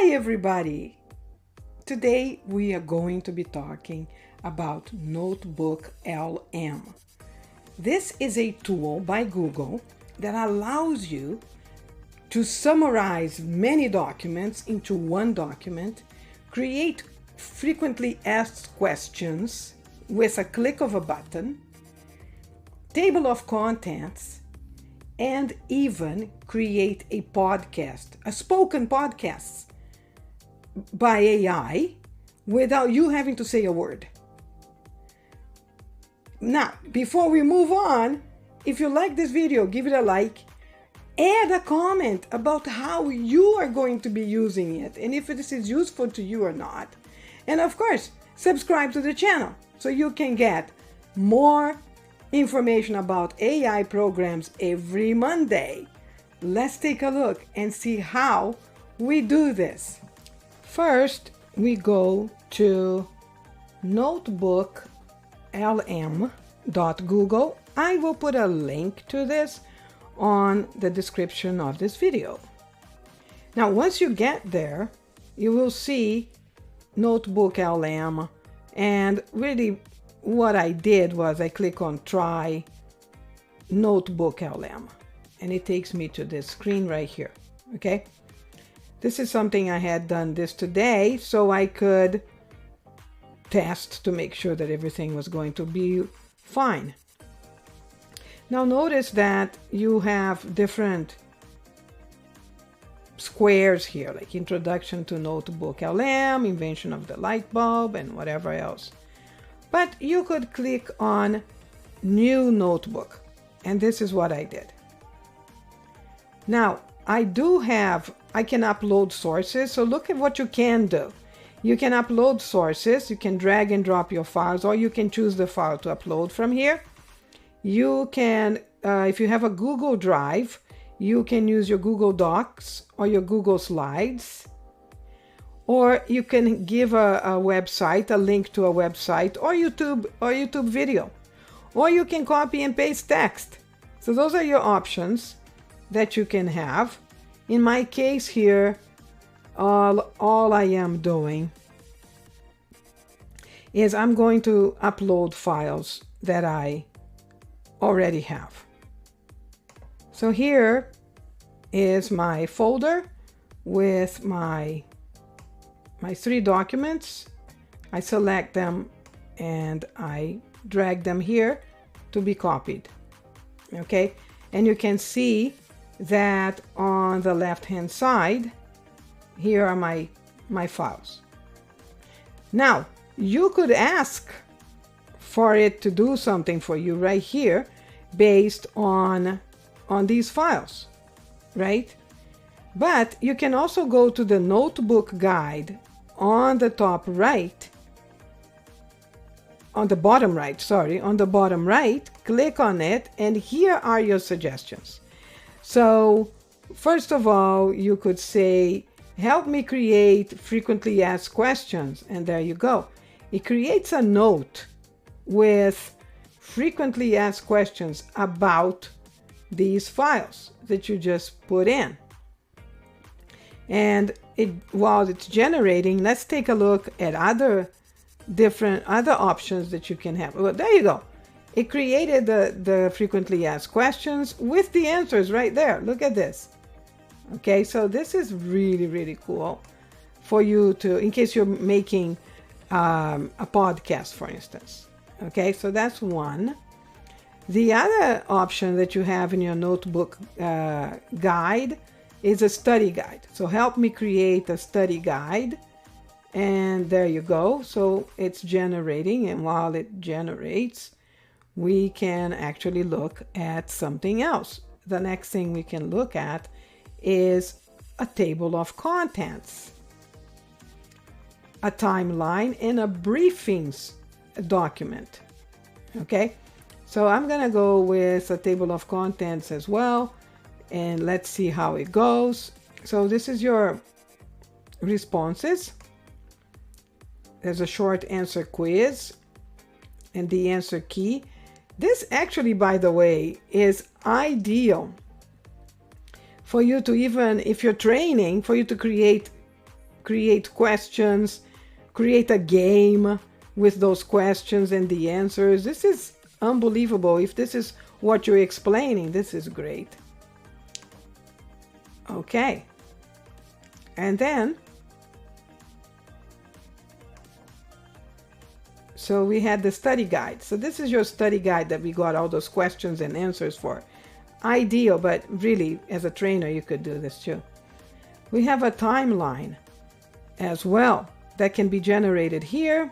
Hi everybody! Today we are going to be talking about NotebookLM. This is a tool by Google that allows you to summarize many documents into one document, create frequently asked questions with a click of a button, table of contents, and even create a podcast, a spoken podcast by AI without you having to say a word. Now, before we move on, if you like this video, give it a like, add a comment about how you are going to be using it and if this is useful to you or not. And of course, subscribe to the channel so you can get more information about AI programs every Monday. Let's take a look and see how we do this. First, we go to NotebookLM.google. I will put a link to this on the description of this video. Now, once you get there, you will see NotebookLM, and really what I did was I click on Try NotebookLM, and it takes me to this screen right here. Okay, this is something I had done this today so I could test to make sure that everything was going to be fine. Now notice that you have different squares here, like Introduction to NotebookLM, Invention of the Light Bulb, and whatever else. But you could click on New Notebook, and this is what I did. Now, I can upload sources, so look at what you can do. You can upload sources, you can drag and drop your files, or you can choose the file to upload from here. You can, if you have a Google Drive, you can use your Google Docs or your Google Slides. Or you can give a website, a link to a website, or YouTube video. Or you can copy and paste text. So those are your options that you can have. In my case here, all I am doing is I'm going to upload files that I already have. So here is my folder with my 3 documents. I select them and I drag them here to be copied. Okay, and you can see that on the left hand side, here are my files. Now, you could ask for it to do something for you right here based on these files, right? But you can also go to the notebook guide on the top right, on the bottom right, click on it, and here are your suggestions. So first of all, you could say, help me create frequently asked questions, and there you go. It creates a note with frequently asked questions about these files that you just put in. And while it's generating, let's take a look at other options that you can have. Well, there you go. It created the frequently asked questions with the answers right there. Look at this. Okay, so this is really, really cool for you to, in case you're making a podcast, for instance. Okay, so that's one. The other option that you have in your notebook guide is a study guide. So help me create a study guide, and there you go. So it's generating, and while it generates, we can actually look at something else. The next thing we can look at is a table of contents, a timeline, and a briefings document. Okay, so I'm gonna go with a table of contents as well, and let's see how it goes. So this is your responses. There's a short answer quiz and the answer key. This actually, by the way, is ideal for you to, even if you're training, for you to create create questions, create a game with those questions and the answers. This is unbelievable. If this is what you're explaining, this is great. Okay. And then, so we had the study guide. So this is your study guide that we got all those questions and answers for. Ideal, but really, as a trainer, you could do this too. We have a timeline as well that can be generated here.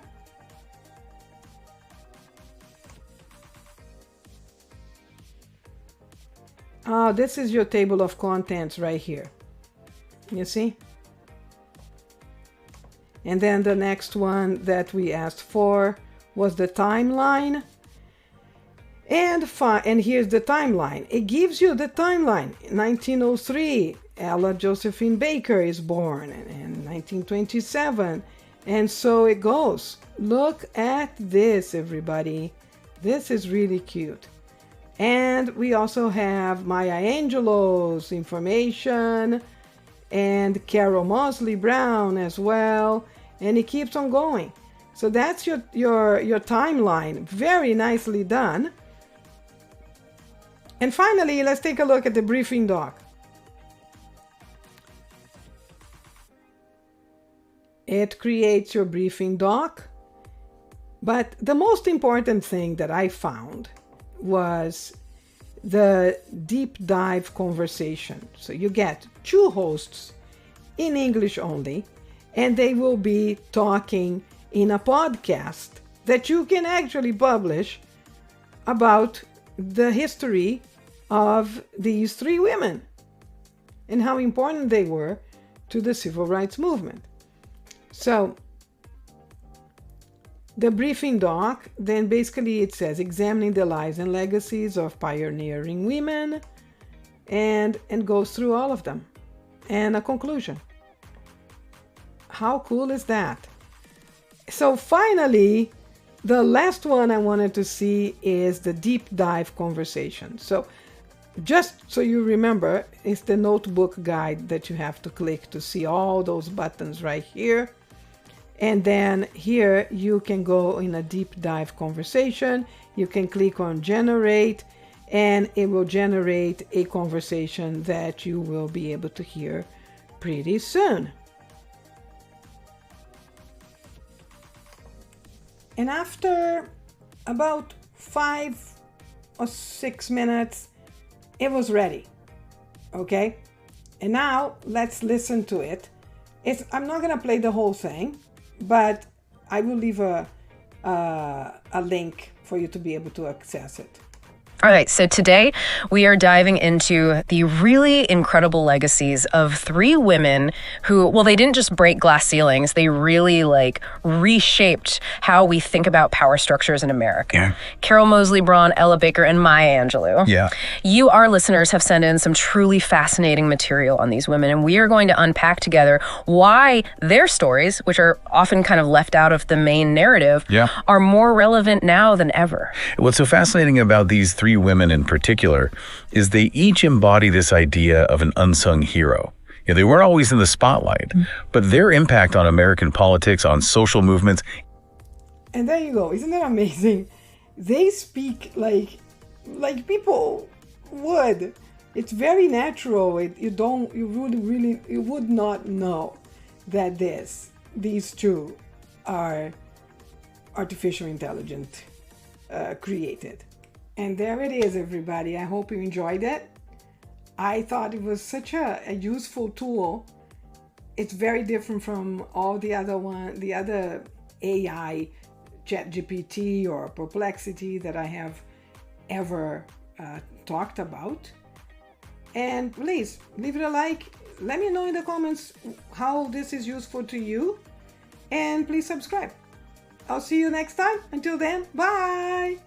Oh, this is your table of contents right here. You see? And then the next one that we asked for was the timeline. And here's the timeline. It gives you the timeline. 1903, Ella Josephine Baker is born, and 1927. And so it goes. Look at this, everybody. This is really cute. And we also have Maya Angelou's information and Carol Mosley Brown as well. And it keeps on going. So that's your timeline. Very nicely done. And finally, let's take a look at the briefing doc. It creates your briefing doc. But the most important thing that I found was the deep dive conversation. So you get 2 hosts in English only, and they will be talking in a podcast that you can actually publish about the history of these 3 women and how important they were to the civil rights movement. So the briefing doc, then basically it says examining the lives and legacies of pioneering women, and goes through all of them, and a conclusion. How cool is that? So finally, the last one I wanted to see is the deep dive conversation. So just so you remember, it's the notebook guide that you have to click to see all those buttons right here. And then here you can go in a deep dive conversation. You can click on generate, and it will generate a conversation that you will be able to hear pretty soon. And after about 5 or 6 minutes, it was ready. Okay? And now let's listen to it. I'm not gonna play the whole thing, but I will leave a link for you to be able to access it. All right, so today we are diving into the really incredible legacies of 3 women who, well, they didn't just break glass ceilings, they really reshaped how we think about power structures in America. Yeah. Carol Mosley Braun, Ella Baker, and Maya Angelou. Yeah. You, our listeners, have sent in some truly fascinating material on these women, and we are going to unpack together why their stories, which are often kind of left out of the main narrative, are more relevant now than ever. What's so fascinating about these 3 women in particular is they each embody this idea of an unsung hero. Yeah, they weren't always in the spotlight, but their impact on American politics, on social movements. And there you go. Isn't that amazing? They speak like people would. It's very natural. You would not know that these 2 are artificial intelligence created. And there it is, everybody. I hope you enjoyed it. I thought it was such a useful tool. It's very different from all the other AI, ChatGPT or Perplexity that I have ever talked about. And please leave it a like. Let me know in the comments how this is useful to you. And please subscribe. I'll see you next time. Until then, bye.